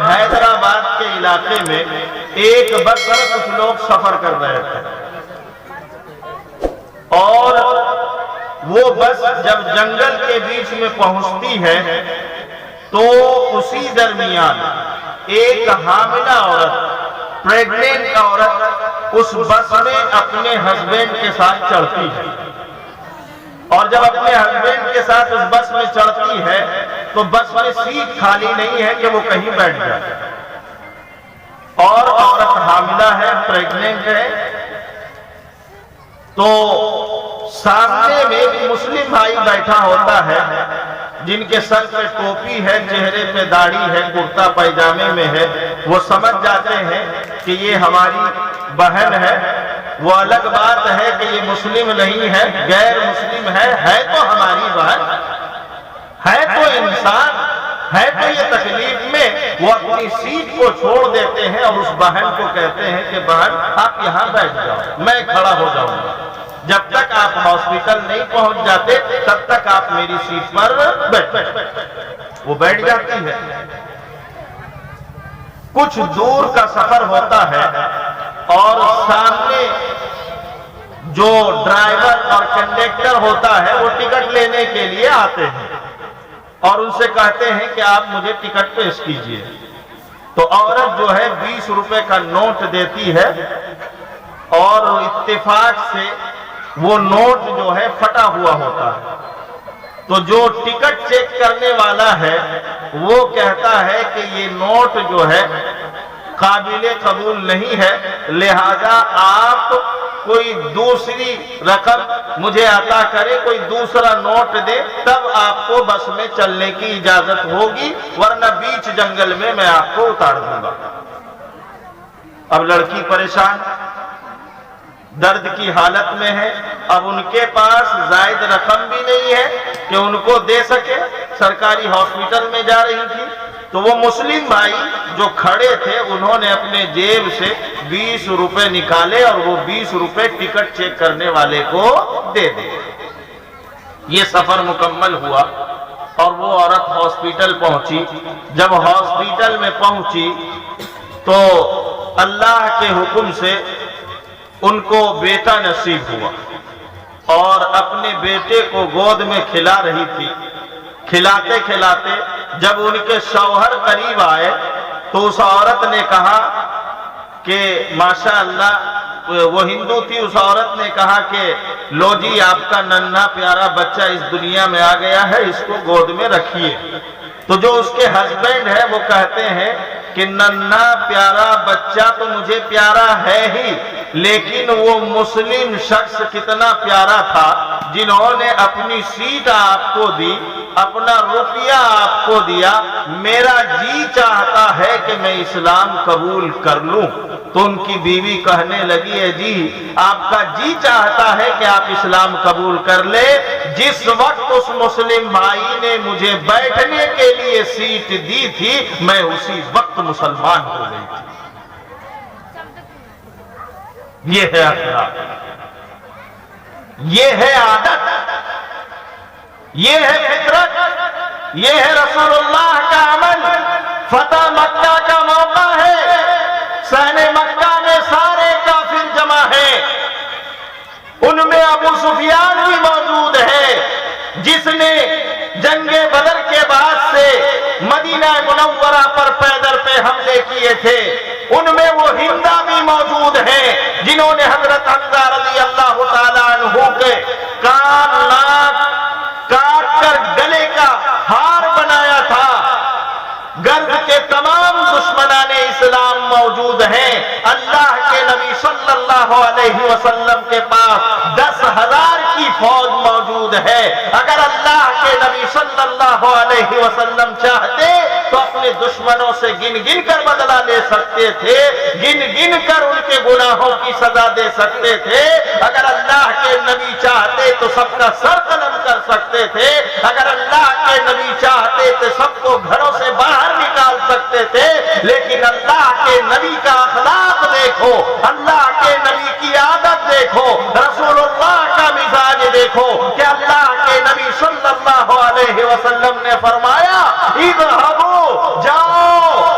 حیدرآباد کے علاقے میں ایک بس پر کچھ لوگ سفر کر رہے تھے، اور وہ بس جب جنگل کے بیچ میں پہنچتی ہے تو اسی درمیان ایک حاملہ عورت، پریگننٹ عورت اس بس میں اپنے ہسبینڈ کے ساتھ چڑھتی ہے، اور جب اپنے ہسبینڈ کے ساتھ اس بس میں چڑھتی ہے تو بس میں سیٹ خالی نہیں ہے کہ وہ کہیں بیٹھ جائے، اور عورت حاملہ ہے، پریگننٹ ہے۔ تو سامنے میں ایک مسلم بھائی بیٹھا ہوتا ہے جن کے سر پہ ٹوپی ہے، چہرے پہ داڑھی ہے، کرتا پائجامے میں ہے۔ وہ سمجھ جاتے ہیں کہ یہ ہماری بہن ہے۔ وہ الگ بات ہے کہ یہ مسلم نہیں ہے، غیر مسلم ہے تو ہماری بہن ہے، تو انسان ہے، تو یہ تکلیف میں وہ اپنی سیٹ کو چھوڑ دیتے ہیں اور اس بہن کو کہتے ہیں کہ بہن آپ یہاں بیٹھ جاؤ، میں کھڑا ہو جاؤں گا، جب تک آپ ہاسپٹل نہیں پہنچ جاتے تب تک آپ میری سیٹ پر بیٹھیں۔ وہ بیٹھ جاتی ہے۔ کچھ دور کا سفر ہوتا ہے اور سامنے جو ڈرائیور اور کنڈکٹر ہوتا ہے وہ ٹکٹ لینے کے لیے آتے ہیں اور ان سے کہتے ہیں کہ آپ مجھے ٹکٹ پیش کیجئے۔ تو عورت جو ہے 20 روپے کا نوٹ دیتی ہے اور اتفاق سے وہ نوٹ جو ہے پھٹا ہوا ہوتا ہے۔ تو جو ٹکٹ چیک کرنے والا ہے وہ کہتا ہے کہ یہ نوٹ جو ہے قابل قبول نہیں ہے، لہذا آپ کوئی دوسری رقم مجھے عطا کرے، کوئی دوسرا نوٹ دے، تب آپ کو بس میں چلنے کی اجازت ہوگی، ورنہ بیچ جنگل میں آپ کو اتار دوں گا۔ اب لڑکی پریشان، درد کی حالت میں ہے، اب ان کے پاس زائد رقم بھی نہیں ہے کہ ان کو دے سکے، سرکاری ہاسپٹل میں جا رہی تھی۔ تو وہ مسلم بھائی جو کھڑے تھے انہوں نے اپنے جیب سے 20 روپے نکالے اور وہ 20 روپے ٹکٹ چیک کرنے والے کو دے دیے۔ یہ سفر مکمل ہوا اور وہ عورت ہاسپٹل پہنچی۔ جب ہاسپٹل میں پہنچی تو اللہ کے حکم سے ان کو بیٹا نصیب ہوا اور اپنے بیٹے کو گود میں کھلا رہی تھی۔ کھلاتے کھلاتے جب ان کے شوہر قریب آئے تو اس عورت نے کہا کہ ماشاءاللہ، وہ ہندو تھی، اس عورت نے کہا کہ لو جی آپ کا ننھا پیارا بچہ اس دنیا میں آ گیا ہے، اس کو گود میں رکھیے۔ تو جو اس کے ہسبینڈ ہے وہ کہتے ہیں کہ ننھا پیارا بچہ تو مجھے پیارا ہے ہی، لیکن وہ مسلم شخص کتنا پیارا تھا جنہوں نے اپنی سیٹ آپ کو دی، اپنا روپیہ آپ کو دیا۔ میرا جی چاہتا ہے کہ میں اسلام قبول کر لوں۔ تو ان کی بیوی کہنے لگی ہے جی آپ کا جی چاہتا ہے کہ آپ اسلام قبول کر لے، جس وقت اس مسلم بھائی نے مجھے بیٹھنے کے لیے سیٹ دی تھی میں اسی وقت مسلمان ہو گئی تھی۔ یہ ہے اخلاق، یہ ہے عادت، یہ ہے فطرت، یہ ہے رسول اللہ کا عمل۔ فتح مکہ کا موقع ہے، صحن مکہ میں سارے کافر جمع ہیں، ان میں ابو سفیان بھی موجود ہے جس نے جنگ بدر کے بعد سے مدینہ منورہ پر پیدل پہ حملے کیے تھے۔ ان میں وہ ہندا بھی موجود ہیں جنہوں نے حضرت حمزہ رضی اللہ تعالیٰ عنہ کے کان ناک کاٹ کر گلے کا ہار بنایا تھا۔ گرد کے تمام دشمنان اسلام موجود ہیں۔ اللہ کے نبی صلی اللہ علیہ وسلم کے پاس 10,000 کی فوج موجود ہے۔ اگر اللہ کے نبی صلی اللہ علیہ وسلم چاہتے تو اپنے دشمنوں سے گن گن کر بدلہ لے سکتے تھے، گن گن کر ان کے گناہوں کی سزا دے سکتے تھے۔ اگر اللہ کے نبی چاہتے تو سب کا سر قلم کر سکتے تھے۔ اگر اللہ کے نبی چاہتے تو سب کو گھروں سے باہر نکال سکتے تھے، لیکن اللہ کے نبی کا اخلاق دیکھو، اللہ کے نبی کی عادت دیکھو، رسول اللہ کا مزاج دیکھو کہ اللہ کے نبی صلی اللہ علیہ وسلم نے فرمایا اذهبوا جاؤ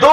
2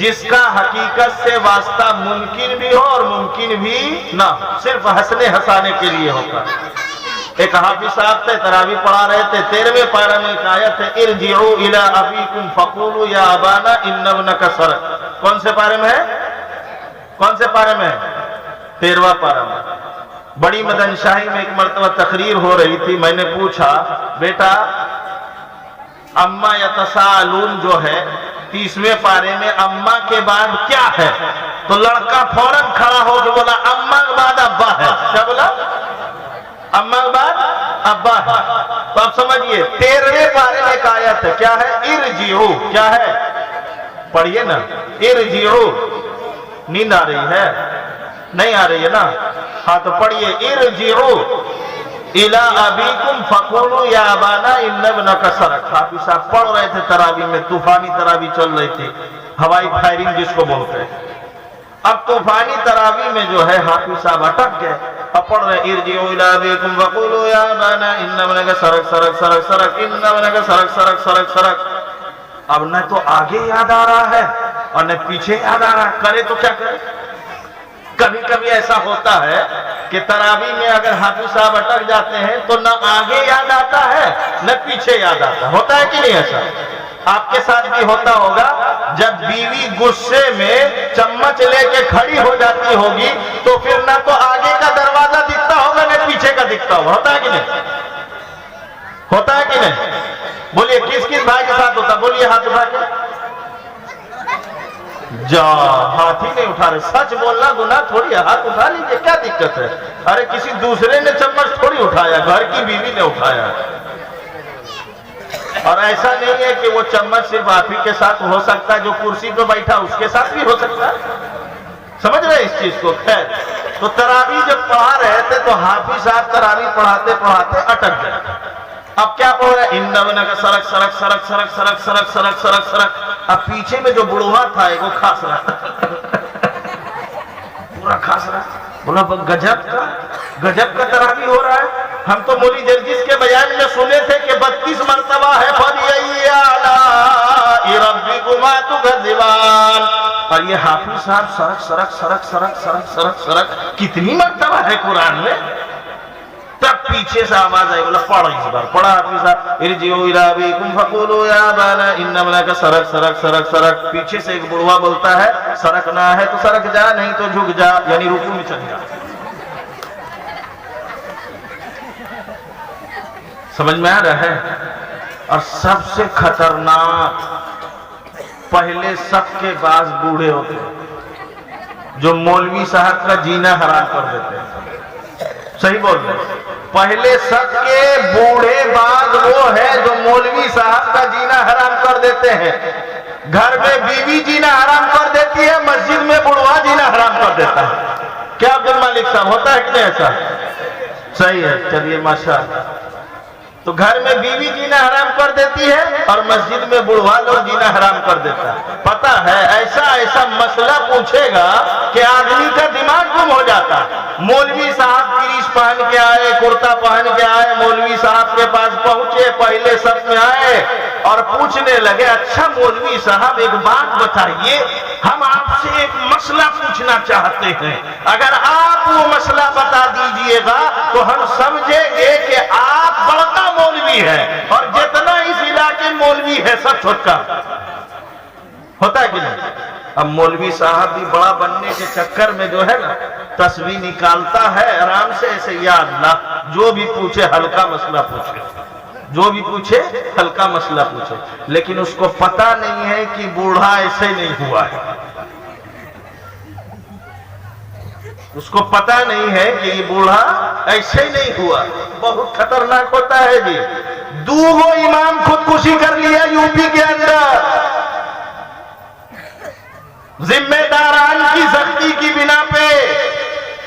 جس کا حقیقت سے واسطہ ممکن بھی ہو اور ممکن بھی نہ ہو، صرف ہنسنے ہنسانے کے لیے ہوتا ہے۔ ایک حافظ صاحب تھے، تراویح پڑھا رہے تھے، 13ویں پارہ میں ایک آیت ہے ارجعوا الی ابیکم فقولوا یا ابانا ان ابنک سرق۔ کون سے پارے میں ہے؟ کون سے پارے میں ہے؟ 13واں پارہ میں۔ بڑی مدن شاہی میں ایک مرتبہ تقریر ہو رہی تھی، میں نے پوچھا بیٹا اما یتساءلون جو ہے 30ویں پارے میں اما کے بعد کیا ہے؟ تو لڑکا فوراً کھڑا ہو کے بولا اما کے بعد ابا ہے۔ کیا بولا؟ اما کے بعد ابا ہے۔ تو آپ سمجھئے 13ویں پارے میں ایک آیت ہے، کیا ہے؟ ارجعوا، کیا ہے؟ پڑھئے نا، ارجعوا۔ نیند آ رہی ہے؟ نہیں آ رہی ہے نا؟ ہاں تو پڑھئے ارجعوا الی ابیکم فقولوا یا ابانا ان ابنک سرق۔ حافظ صاحب پڑھ رہے تھے تراویح میں، طوفانی تراویح چل رہی تھی، ہوائی فائرنگ جس کو بولتے ہیں۔ اب طوفانی تراویح میں جو ہے حافظ صاحب اٹک گئے، اب پڑھ رہے ارجعوا الی ابیکم فقولوا یا ابانا ان ابنک سرق سرق سرق سرق ان ابنک سرق سرق سرق سرق۔ اب نہ تو آگے یاد آ رہا ہے اور نہ پیچھے یاد آ رہا ہے، کرے تو کیا کرے؟ کبھی کبھی ایسا ہوتا ہے کہ تراویح میں اگر حافظ صاحب اٹک جاتے ہیں تو نہ آگے یاد آتا ہے نہ پیچھے یاد آتا ہے۔ ہوتا ہے کہ نہیں ایسا؟ آپ کے ساتھ بھی ہوتا ہوگا، جب بیوی غصے میں چمچ لے کے کھڑی ہو جاتی ہوگی تو پھر نہ تو آگے کا دروازہ دکھتا ہوگا نہ پیچھے کا دکھتا ہوگا۔ ہوتا ہے کہ نہیں؟ ہوتا ہے کہ نہیں؟ بولیے کس کس بھائی کے ساتھ ہوتا؟ بولیے ہاتھ اٹھا کے۔ جا ہاتھ ہی نہیں اٹھا رہے، سچ بولنا گناہ تھوڑی ہے، ہاتھ اٹھا لیجئے، کیا دقت ہے؟ ارے کسی دوسرے نے چمچ تھوڑی اٹھایا، گھر کی بیوی نے اٹھایا۔ اور ایسا نہیں ہے کہ وہ چمچ صرف آپ ہی کے ساتھ ہو سکتا ہے، جو کرسی پہ بیٹھا اس کے ساتھ بھی ہو سکتا ہے۔ سمجھ رہے اس چیز کو؟ خیر، تو تراویح جب پڑھا رہے تھے تو حافظ صاحب تراویح پڑھاتے پڑھاتے اٹک گئے۔ اب کیا پڑھ رہے ہیں؟ ان ابنک سرق سرق سرق سرق سرق سرق سرق سرق سرق۔ اب پیچھے میں جو بڑھوا تھا وہ کھاس رہا، پورا کھاس رہا، بولا گجب کا تراویح ہو رہا ہے۔ ہم تو مولی جرجس کے بیان میں سنے تھے کہ 32 مرتبہ ہے فَبِأَيِّ آلَاءِ رَبِّكُمَا تُكَذِّبَانِ، اور یہ حافظ صاحب سرق سرق سرق سرق سرق سرق سرق کتنی مرتبہ ہے قرآن میں؟ تب پیچھے سے آواز آئی، بولا پڑھا اس بار، پڑھا حافظ صاحب ارجعوا الی ابیکم فقولوا یا ابانا ان ابنک سرق سرق سرق سرق۔ پیچھے سے ایک بڑھوا بولتا ہے سرکنا ہے تو سرک جا، نہیں تو جھک جا، یعنی رکوع میں چل جا۔ سمجھ میں آ رہا ہے؟ اور سب سے خطرناک پہلے سب کے بعض بوڑھے ہوتے ہیں جو مولوی صاحب کا جینا حرام کر دیتے ہیں۔ صحیح بول رہے ہیں؟ پہلے سب کے بوڑھے بعد وہ ہے جو مولوی صاحب کا جینا حرام کر دیتے ہیں۔ گھر میں بیوی جینا حرام کر دیتی ہے، مسجد میں بڑھوا جینا حرام کر دیتا ہے۔ کیا عبد المالک صاحب ہوتا ہے کہ نہیں ایسا؟ صحیح ہے، چلیے ماشاءاللہ۔ تو گھر میں بیوی جینا حرام کر دیتی ہے اور مسجد میں بڑھوا لوگ جینا حرام کر دیتا ہے۔ پتہ ہے ایسا مسئلہ پوچھے گا کہ آدمی کا دماغ گم ہو جاتا ہے۔ مولوی صاحب کریش پہن کے آئے، کرتا پہن کے آئے، مولوی صاحب کے پاس پہنچے، پہلے سب میں آئے اور پوچھنے لگے اچھا مولوی صاحب ایک بات بتائیے، ہم آپ سے ایک مسئلہ پوچھنا چاہتے ہیں، اگر آپ وہ مسئلہ بتا دیجئے گا تو ہم سمجھیں گے کہ آپ بڑا مولوی ہے اور جتنا اس علاقے مولوی ہے سب چھوٹا۔ ہوتا ہے کہ نہیں؟ اب مولوی صاحب بھی بڑا بننے کے چکر میں جو ہے نا تسبیح نکالتا ہے آرام سے، ایسے یا اللہ جو بھی پوچھے ہلکا مسئلہ پوچھے، جو بھی پوچھے ہلکا مسئلہ پوچھے، لیکن اس کو پتہ نہیں ہے کہ بوڑھا ایسے نہیں ہوا ہے۔ اس کو پتہ نہیں ہے کہ یہ بوڑھا ایسے نہیں ہوا۔ بہت خطرناک ہوتا ہے جی۔ دوگو امام خودکشی کر لیا یو پی کے اندر، ذمہ داران کی سختی کی بنا پہ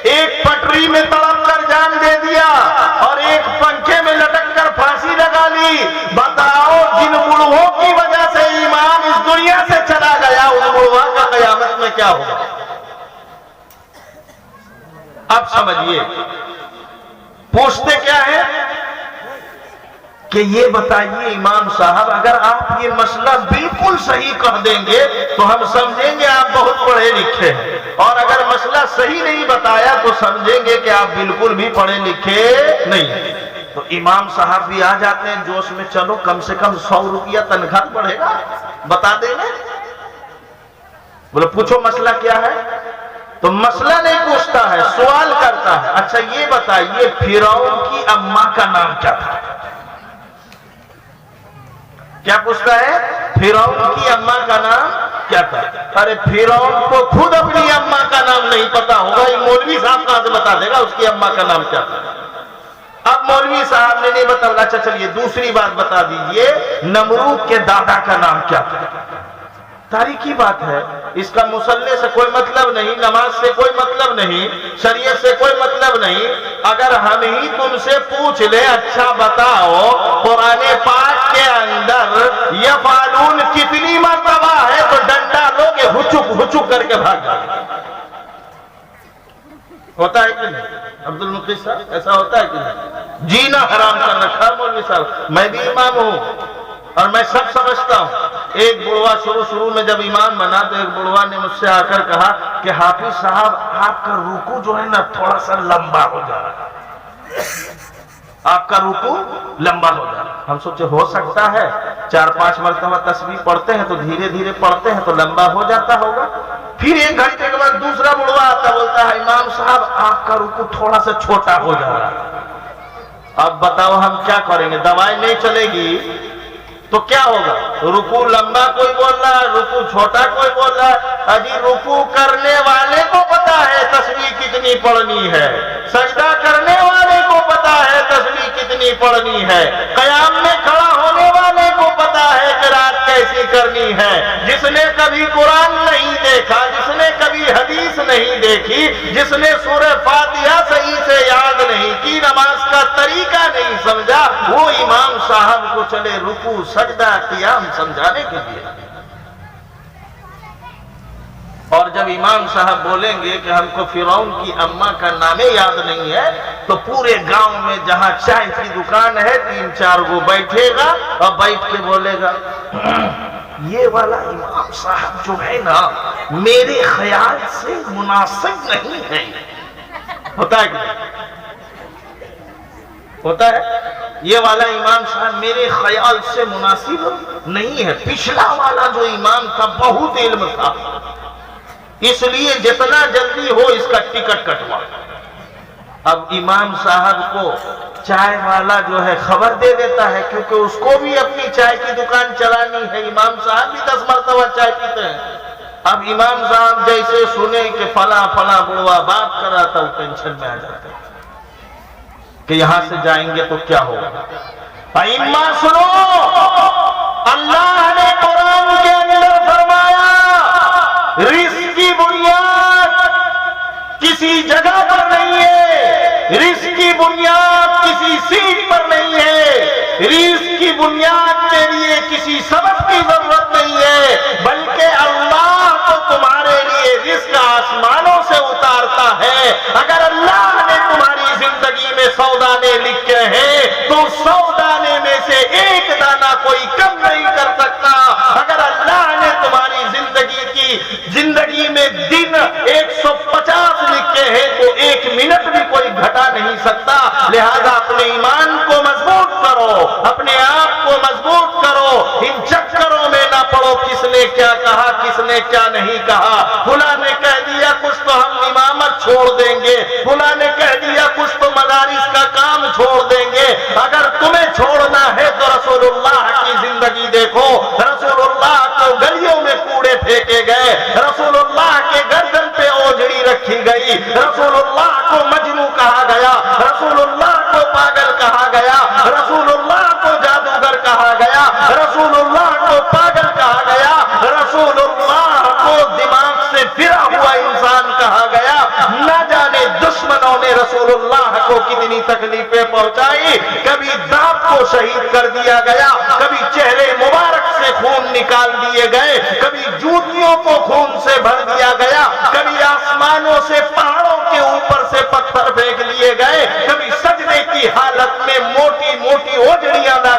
ایک پٹری میں تڑپ کر جان دے دیا اور ایک پنکھے میں لٹک کر پھانسی لگا لی۔ بتاؤ جن بوڑھوں کی وجہ سے امام اس دنیا سے چلا گیا ان بوڑھوں کا قیامت میں کیا ہوگا؟ اب سمجھیے پوچھتے کیا ہے؟ کہ یہ بتائیے امام صاحب اگر آپ یہ مسئلہ بالکل صحیح کہہ دیں گے تو ہم سمجھیں گے آپ بہت پڑھے لکھے ہیں، اور اگر مسئلہ صحیح نہیں بتایا تو سمجھیں گے کہ آپ بالکل بھی پڑھے لکھے نہیں۔ تو امام صاحب بھی آ جاتے ہیں جوش میں، چلو کم سے کم 100 روپیہ تنخواہ بڑھے گا، بتا دیں گے۔ بولے پوچھو مسئلہ کیا ہے؟ تو مسئلہ نہیں پوچھتا ہے، سوال کرتا ہے، اچھا یہ بتائیے فرعون کی اماں کا نام کیا تھا؟ کیا پوچھتا ہے؟ فرعون کی اماں کا نام کیا تھا؟ ارے فرعون کو خود اپنی اماں کا نام نہیں پتا ہوگا، یہ مولوی صاحب کہاں سے بتا دے گا اس کی اماں کا نام کیا تھا؟ اب مولوی صاحب نے نہیں بتا، اچھا چلیے دوسری بات بتا دیجئے، نمرود کے دادا کا نام کیا تھا؟ تاریخی بات ہے، اس کا مصلے سے کوئی مطلب نہیں، نماز سے کوئی مطلب نہیں، شریعت سے کوئی مطلب نہیں۔ اگر ہم ہی تم سے پوچھ لیں اچھا بتاؤ قرآن پاک کے اندر یفعلون کتنی مرتبہ ہے تو ڈنڈا لو گے ہچک کر کے بھاگ جائے۔ ہوتا ہے کہ نہیں عبد المقیس صاحب؟ ایسا ہوتا ہے کہ نہیں؟ جینا حرام کر رکھا مولوی صاحب۔ میں بھی امام ہوں اور میں سب سمجھتا ہوں۔ ایک بڑوا شروع میں جب امام بنا تو ایک بڑوا نے مجھ سے آ کر کہا کہ حافظ صاحب آپ کا رکوع جو ہے نا تھوڑا سا لمبا ہو جا رہا ہے، آپ کا رکوع لمبا ہو جا رہا ہے۔ ہم سوچے ہو سکتا ہے 4-5 مرتبہ تسبیح پڑھتے ہیں تو دھیرے دھیرے پڑھتے ہیں تو لمبا ہو جاتا ہوگا۔ پھر 1 گھنٹے کے بعد دوسرا بڑوا آتا، بولتا ہے امام صاحب آپ کا رکوع تھوڑا سا چھوٹا ہو جا رہا ہے۔ اب بتاؤ ہم کیا کریں گے؟ دوائی نہیں چلے گی تو کیا ہوگا؟ رکوع لمبا کوئی بول رہا ہے، رکوع چھوٹا کوئی بول رہا ہے۔ اجی رکوع کرنے والے کو پتا ہے تسبیح کتنی پڑھنی ہے، سجدہ کرنے والے کو پتا ہے تسبیح کتنی پڑھنی ہے، قیام میں کھڑا ہونے والے کو پتا ہے قرات کیسی کرنی ہے۔ جس نے کبھی قرآن نہیں دیکھا، جس نے کبھی حدیث نہیں دیکھی، جس نے سورہ فاتحہ صحیح سے یاد نہیں کی، نماز کا طریقہ نہیں سمجھا، وہ امام صاحب کو چلے رکوع سجدہ قیام سمجھانے کے لیے۔ اور جب امام صاحب بولیں گے کہ ہم کو فرعون کی اماں کا نام یاد نہیں ہے تو پورے گاؤں میں جہاں چائے کی دکان ہے 3-4 وہ بیٹھے گا اور بیٹھ کے بولے گا یہ والا امام صاحب جو ہے نا میرے خیال سے مناسب نہیں ہے۔ ہوتا ہے کہ ہوتا ہے؟ یہ والا امام صاحب میرے خیال سے مناسب نہیں ہے، پچھلا والا جو امام تھا بہت علم تھا، اس لیے جتنا جلدی ہو اس کا ٹکٹ کٹوا۔ اب امام صاحب کو چائے والا جو ہے خبر دے دیتا ہے، کیونکہ اس کو بھی اپنی چائے کی دکان چلانی ہے، امام صاحب بھی 10 مرتبہ چائے پیتے ہیں۔ اب امام صاحب جیسے سنے کہ فلاں بڑوا بات کر رہا تھا وہ ٹینشن میں آ جاتے ہیں کہ یہاں سے جائیں گے تو کیا ہوگا۔ ائمہ سنو، اللہ نے قرآن کے اندر فرمایا رزق کی بنیاد کسی جگہ پر نہیں ہے، رزق کی بنیاد کسی سیٹ پر نہیں ہے، رزق کی بنیاد کے لیے کسی سبب کی ضرورت نہیں ہے، بلکہ اللہ تو تمہارے لیے رزق آسمانوں سے اتارتا ہے۔ اگر اللہ نے تمہاری زندگی میں 100 دانے لکھے ہیں تو 100 دانے میں سے 1 دانہ کوئی کم نہیں کر سکتا۔ اگر اللہ نے تمہاری زندگی میں دن 150 لکھے ہیں تو 1 منٹ بھی کوئی گھٹا نہیں سکتا۔ لہذا اپنے ایمان کو مضبوط کرو، اپنے آپ کو مضبوط کرو، ان چکروں میں نہ پڑو کس نے کیا کہا کس نے کیا نہیں کہا۔ فلاں نے کہہ دیا کچھ تو ہم امامت چھوڑ دیں گے، فلاں نے کہہ دیا کچھ تو مدارس کا کام چھوڑ دیں گے۔ اگر تمہیں چھوڑنا ہے تو رسول اللہ کی زندگی دیکھو، رسول اللہ کو گلیوں میں کوڑے پھینکے گئے، رسول اللہ کے گردن پہ اوجھڑی رکھی گئی، رسول اللہ کو مجنوں کہا گیا، رسول اللہ کو پاگل کہا گیا، رسول اللہ کو جادوگر کہا گیا، رسول اللہ کو پاگل کہا گیا، رسول اللہ کو دماغ سے پھرا ہوا انسان کہا گیا۔ نہ جانے دشمنوں نے رسول اللہ کو کتنی تکلیفیں پہنچائی، کبھی دانت کو شہید کر دیا گیا، کبھی چہرے مبارک سے خون نکال دیے گئے، کبھی جوتیوں کو خون سے بھر دیا گیا، کبھی آسمانوں سے پہاڑوں کے اوپر سے پتھر پھینک لیے گئے، کبھی سجدے کی حالت میں موٹی موٹی اوجڑیاں لا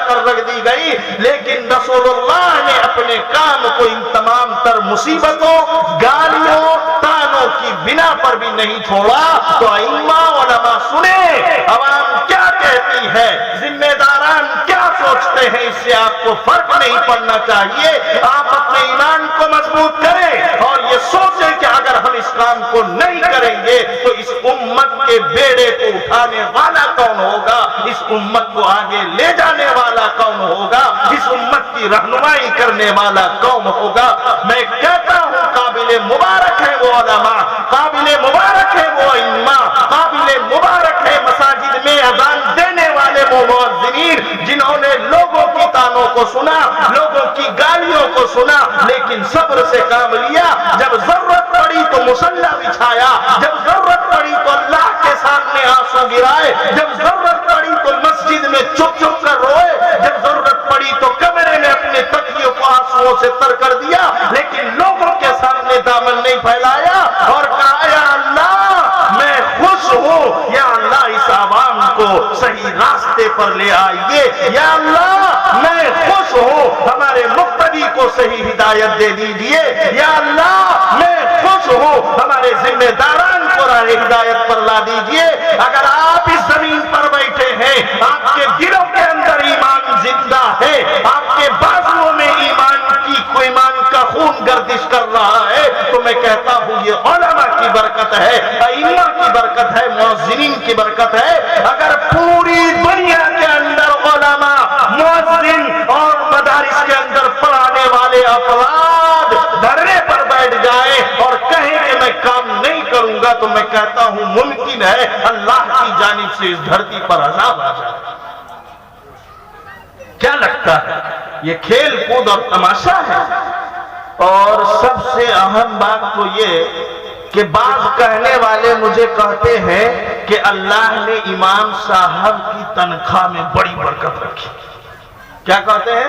نہیں چھوڑا تو ائمہ علماء سنے عوام کیا کہتی ہے، ذمہ داران کیا سوچتے ہیں، اس سے آپ کو فرق نہیں پڑنا چاہیے۔ آپ اپنے ایمان کو مضبوط کریں اور یہ سوچیں کہ اگر ہم اس کام کو نہیں کریں گے تو اس امت کے بیڑے کو اٹھانے والا کون ہوگا، اس امت کو آگے لے جانے والا کون ہوگا، اس امت کی رہنمائی کرنے والا کون ہوگا۔ میں کہتا ہوں قابل مبارک ہے وہ علماء، قابل مبارک ہے وہ ائمہ، قابل مبارک ہے مساجد میں اذان دینے والے وہ مؤذنین جنہوں نے لوگوں کی تانوں کو سنا، لوگوں کی گالیوں کو سنا، لیکن صبر سے کام لیا۔ جب ضرورت پڑی تو مصلی بچھایا، جب ضرورت پڑی تو اللہ کے سامنے آنسو گرائے، جب ضرورت پڑی تو مسجد میں چپ چپ کر روئے، جب ضرورت پڑی تو کمرے میں اپنے تکیوں کو آنسوؤں سے تر کر دیا، لیکن لوگوں کے سامنے دامن نہیں پھیلایا اور کہا یا اللہ میں خوش ہوں، یا اللہ اس عوام کو صحیح راستے پر لے آئیے، یا اللہ میں خوش ہوں ہمارے مقتدی کو صحیح ہدایت دے دیجئے، یا اللہ میں خوش ہوں ہمارے ذمہ داران کو راہ ہدایت پر لا دیجئے۔ اگر آپ اس زمین پر بیٹھے ہیں، آپ کے دلوں کے اندر ایمان زندہ ہے، آپ کے بازوؤں میں ایمان کا خون گردش کر رہا ہے، تو میں کہتا ہوں یہ علماء کی برکت ہے، ائمہ کی برکت ہے، مؤذنین کی برکت ہے۔ اگر پوری دنیا کے اندر علماء، مؤذن اور مدارس کے اندر پڑھانے والے افراد دھرنے پر بیٹھ جائیں اور کہیں کہ میں کام نہیں کروں گا، تو میں کہتا ہوں ممکن ہے اللہ کی جانب سے اس دھرتی پر عذاب آ جائے۔ کیا لگتا ہے یہ کھیل کود اور تماشا ہے؟ اور سب سے اہم بات تو یہ کہ بعض کہنے والے مجھے کہتے ہیں کہ اللہ نے امام صاحب کی تنخواہ میں بڑی برکت رکھی۔ کیا کہتے ہیں؟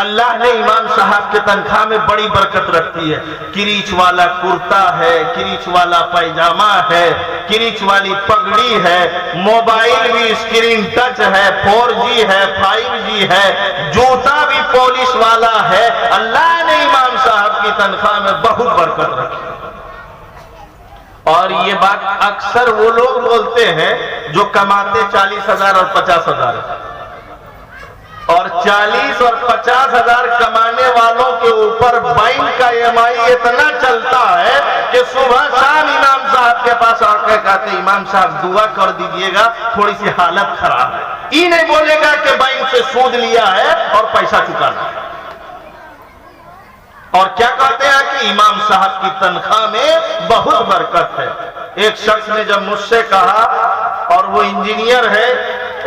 اللہ نے امام صاحب کے تنخواہ میں بڑی برکت رکھتی ہے، کریچ والا کرتا ہے، کریچ والا پیجامہ ہے، کریچ والی پگڑی ہے، موبائل بھی اسکرین ٹچ ہے، 4G ہے، 5G ہے، جوتا بھی پالش والا ہے۔ اللہ نے امام صاحب کی تنخواہ میں بہت برکت رکھی۔ اور یہ بات اکثر وہ لوگ بولتے ہیں جو کماتے 40,000 اور 50,000 اور 40 اور 50,000 کمانے والوں کے اوپر بینک کا EMI اتنا چلتا ہے کہ صبح شام امام صاحب کے پاس آ کے کہتے ہیں امام صاحب دعا کر دیجئے گا، تھوڑی سی حالت خراب ہے۔ یہ نہیں بولے گا کہ بینک سے سود لیا ہے اور پیسہ چکانا ہے۔ اور کیا کہتے ہیں کہ امام صاحب کی تنخواہ میں بہت برکت ہے۔ ایک شخص نے جب مجھ سے کہا، اور وہ انجینئر ہے،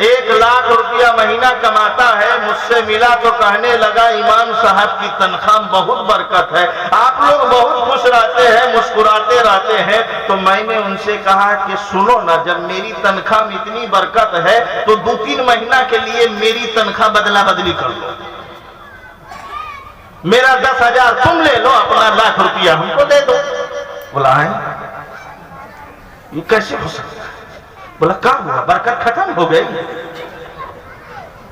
1 لاکھ روپیہ مہینہ کماتا ہے، مجھ سے ملا تو کہنے لگا امام صاحب کی تنخواہ بہت برکت ہے، آپ لوگ بہت خوش رہتے ہیں، مسکراتے رہتے ہیں۔ تو میں نے ان سے کہا کہ سنو نا، جب میری تنخواہ میں اتنی برکت ہے تو 2-3 مہینہ کے لیے میری تنخواہ بدلا بدلی کر دو، میرا 10,000 تم لے لو، اپنا 1,00,000 روپیہ ہم کو دے دو۔ بولا ہے یہ کیسے ہو سکتا ہے؟ بولا کیا ہوا، برکت ختم ہو گئی؟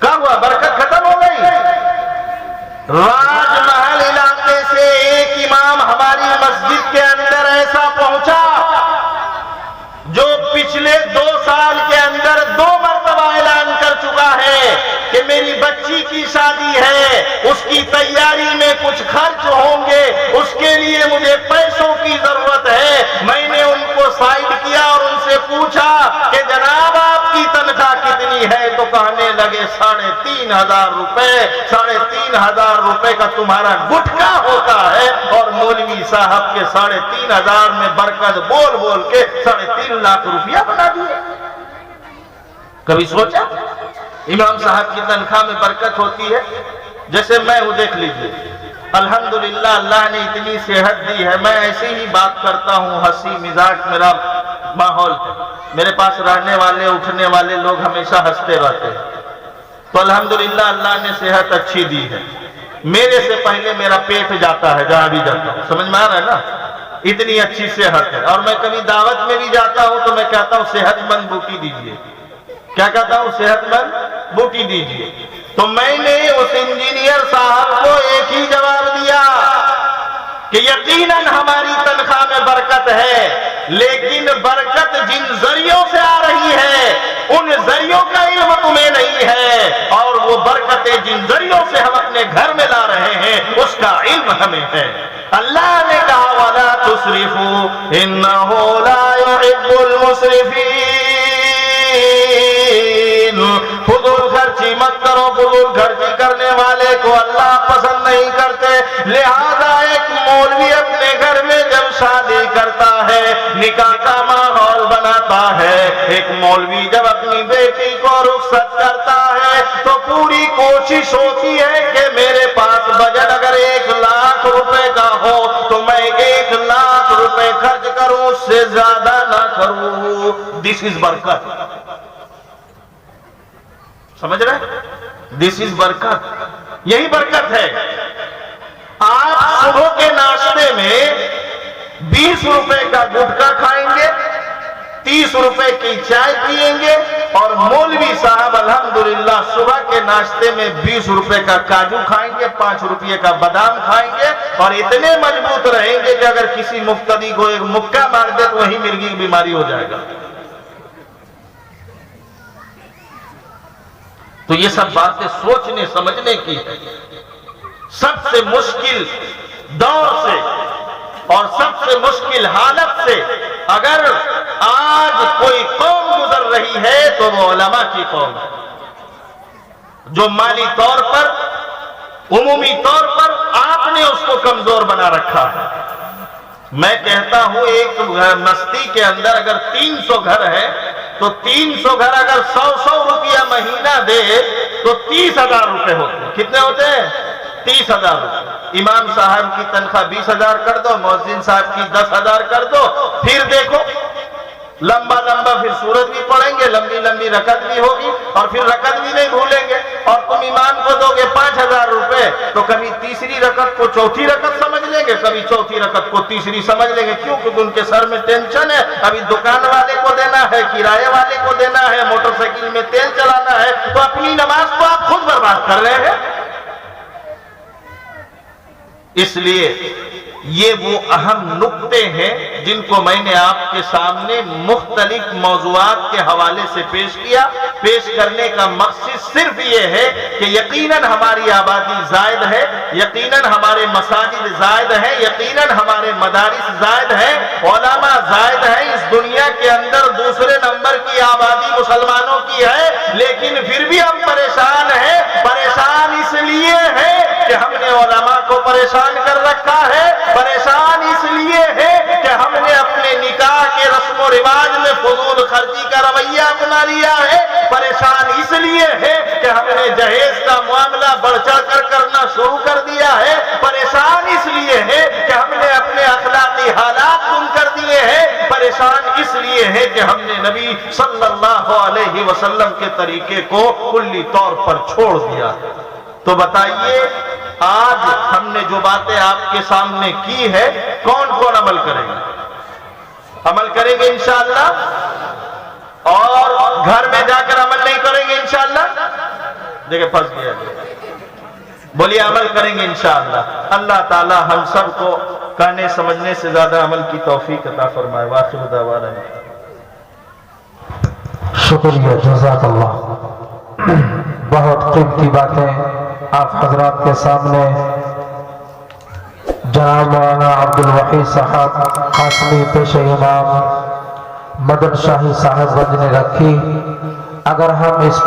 کیا ہوا، برکت ختم ہو گئی؟ راج محل علاقے سے ایک امام ہماری مسجد کے اندر ایسا پہنچا جو پچھلے 2 سال کے اندر 2 مرتبہ اعلان کر چکا ہے کہ میری بچی کی شادی ہے، اس کی تیاری میں کچھ خرچ ہوں گے، اس کے لیے مجھے پیسوں کی ضرورت ہے۔ میں نے ان کو سائڈ کیا اور ان سے پوچھا کہ جناب آپ کی تنخواہ کتنی ہے؟ تو کہنے لگے 3,500 روپے۔ 3,500 روپے کا تمہارا گٹکا ہوتا ہے، اور مولوی صاحب کے 3,500 میں برکت بول بول کے 3.5 لاکھ روپیہ بنا دیے۔ کبھی سوچا امام صاحب کی تنخواہ میں برکت ہوتی ہے؟ جیسے میں ہوں، دیکھ لیجئے، الحمدللہ اللہ نے اتنی صحت دی ہے، میں ایسے ہی بات کرتا ہوں، ہنسی مزاج میرا ماحول ہے، میرے پاس رہنے والے اٹھنے والے لوگ ہمیشہ ہنستے رہتے ہیں، تو الحمدللہ اللہ نے صحت اچھی دی ہے۔ میرے سے پہلے میرا پیٹ جاتا ہے جہاں بھی جاتا ہوں، سمجھ میں آ رہا ہے نا؟ اتنی اچھی صحت ہے۔ اور میں کبھی دعوت میں بھی جاتا ہوں تو میں کہتا ہوں صحت مند بوٹی دیجیے۔ کیا کہتا ہوں؟ صحت مند بوٹی دیجیے۔ تو میں نے اس انجینئر صاحب کو ایک ہی جواب دیا کہ یقیناً ہماری تنخواہ میں برکت ہے، لیکن برکت جن ذریعوں سے آ رہی ہے ان ذریعوں کا علم تمہیں نہیں ہے، اور وہ برکتیں جن ذریعوں سے ہم اپنے گھر میں لا رہے ہیں اس کا علم ہمیں ہے۔ اللہ نے کہا وَلَا تُسْرِفُوا إِنَّهُ لَا يُحِبُّ الْمُسْرِفِينَ، فضول خرچی مت کرو، فضول خرچی کرنے والے کو اللہ پسند نہیں کرتے۔ لہذا ایک مولوی اپنے گھر میں جب شادی کرتا ہے، نکاح کا ماحول بناتا ہے، ایک مولوی جب اپنی بیٹی کو رخصت کرتا ہے تو پوری کوشش ہوتی ہے کہ میرے پاس بجٹ اگر 1,00,000 روپے کا ہو تو میں 1,00,000 روپے خرچ کروں، اس سے زیادہ نہ کروں۔ دس از برکت، سمجھ رہے؟ دس از برکت، یہی برکت ہے۔ آپ صبح کے ناشتے میں 20 روپے کا گٹکا کھائیں گے، 30 روپے کی چائے پیئیں گے، اور مولوی صاحب الحمدللہ صبح کے ناشتے میں 20 روپے کا کاجو کھائیں گے، 5 روپے کا بادام کھائیں گے، اور اتنے مضبوط رہیں گے کہ اگر کسی مفتدی کو ایک مکہ مار دے تو وہی مرغی کی بیماری ہو جائے گا۔ تو یہ سب باتیں سوچنے سمجھنے کی ہے۔ سب سے مشکل دور سے اور سب سے مشکل حالت سے اگر آج کوئی قوم گزر رہی ہے تو وہ علماء کی قوم ہے، جو مالی طور پر، عمومی طور پر آپ نے اس کو کمزور بنا رکھا ہے۔ میں کہتا ہوں ایک بستی کے اندر اگر 300 گھر ہے تو 300 گھر اگر 100 روپیہ مہینہ دے تو 30,000 روپے ہوتے ہیں۔ کتنے ہوتے ہیں؟ 30,000 روپے۔ امام صاحب کی تنخواہ 20,000 کر دو، مؤذن صاحب کی 10,000 کر دو، پھر دیکھو لمبا لمبا پھر سورت بھی پڑھیں گے، لمبی لمبی رکعت بھی ہوگی، اور پھر رکعت بھی نہیں بھولیں گے۔ اور تم امام کو دو گے 5,000 روپے تو کبھی تیسری رکعت کو چوتھی رکعت سمجھ لیں گے، کبھی چوتھی رکعت کو تیسری سمجھ لیں گے۔ کیوں؟ کیونکہ ان کے سر میں ٹینشن ہے، ابھی دکان والے کو دینا ہے، کرایے والے کو دینا ہے، موٹر سائیکل میں تیل چلانا ہے، تو اپنی نماز کو آپ خود برباد کر رہے ہیں۔ اس لیے یہ وہ اہم نکتے ہیں جن کو میں نے آپ کے سامنے مختلف موضوعات کے حوالے سے پیش کیا۔ پیش کرنے کا مقصد صرف یہ ہے کہ یقیناً ہماری آبادی زائد ہے، یقیناً ہمارے مساجد زائد ہیں، یقیناً ہمارے مدارس زائد ہیں، علماء زائد ہیں۔ اس دنیا کے اندر دوسرے نمبر کی آبادی مسلمانوں کی ہے، لیکن پھر بھی ہم پریشان ہیں۔ پریشان اس لیے ہے کہ ہم نے علماء کو پریشان کر رکھا ہے، پریشان اس لیے ہے کہ ہم نے اپنے نکاح کے رسم و رواج میں فضول خرچی کا رویہ اپنا لیا ہے، پریشان اس لیے ہے کہ ہم نے جہیز کا معاملہ بڑھ چڑھ کر کرنا شروع کر دیا ہے، پریشان اس لیے ہے کہ ہم نے اپنے اخلاقی حالات گم کر دیے ہیں، پریشان اس لیے ہے کہ ہم نے نبی صلی اللہ علیہ وسلم کے طریقے کو کلی طور پر چھوڑ دیا۔ تو بتائیے آج ہم نے جو باتیں آپ کے سامنے کی ہے کون کون عمل کرے گا؟ عمل کریں گے انشاءاللہ؟ اور گھر میں جا کر عمل نہیں کریں گے انشاءاللہ؟ دیکھیں پھنس گیا، بولیے عمل کریں گے انشاءاللہ۔ اللہ تعالی ہم سب کو کہنے سمجھنے سے زیادہ عمل کی توفیق عطا فرمائے۔ واخر دعوانا شکریہ، جزاک اللہ۔ بہت قیمتی باتیں آپ حضرات کے سامنے جناب مولانا عبدالوحید صاحب قاسمی پیش امام مدن شاہی صاحب گنج نے رکھی۔ اگر ہم اس